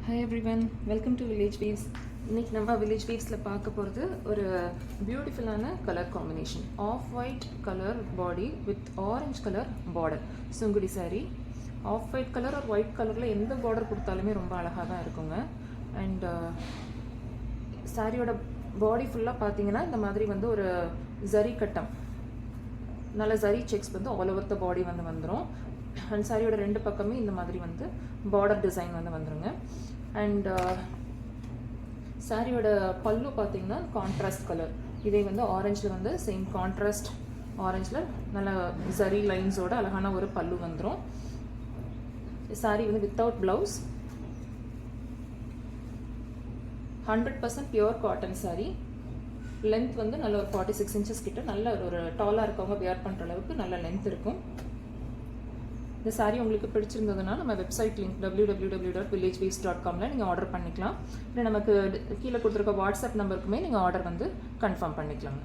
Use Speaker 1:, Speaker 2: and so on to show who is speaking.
Speaker 1: Hi everyone, welcome to Village Weaves. இன்னைக்கு நம்ம Village Weavesல பார்க்க போகிறது ஒரு பியூட்டிஃபுல்லான colour combination. Off white colour body with orange colour border. Sungudi sari off white colour ஒரு ஒயிட் கலரில் எந்த பார்டர் கொடுத்தாலுமே ரொம்ப அழகாக தான் இருக்குங்க. அண்ட் சாரியோட பாடி ஃபுல்லாக பார்த்தீங்கன்னா இந்த மாதிரி வந்து ஒரு ஜரி கட்டம், நல்ல ஜரி செக்ஸ் வந்து ஆல் ஓவர் த பாடி வந்து வந்துடும். அண்ட் சாரியோட ரெண்டு பக்கமே இந்த மாதிரி வந்து பார்டர் டிசைன் வந்து வந்துருங்க. அண்ட் சாரியோட பல்லு பார்த்தீங்கன்னா கான்ட்ராஸ்ட் கலர், இதே வந்து ஆரஞ்சில் வந்து சேம் கான்ட்ராஸ்ட் ஆரஞ்சில் நல்ல ஜரி லைன்ஸோட அழகான ஒரு பல்லு வந்துடும். சாரி வந்து without blouse, 100% pure cotton sorry. Length வந்து நல்ல ஒரு 46 இன்ச்சஸ் கிட்ட, நல்ல ஒரு டாலாக இருக்கவங்க வியர் பண்ணுற அளவுக்கு நல்ல லென்த் இருக்கும். இந்த சாரீ உங்களுக்கு பிடிச்சிருந்ததுன்னா நம்ம வெப்சைட் லிங்க் www.villageweaves.com நீங்கள் ஆர்டர் பண்ணிக்கலாம். இல்லை நமக்கு கீழே கொடுத்துருக்க வாட்ஸ்அப் நம்பருக்குமே நீங்கள் ஆர்டர் வந்து கன்ஃபார்ம் பண்ணிக்கலாங்க.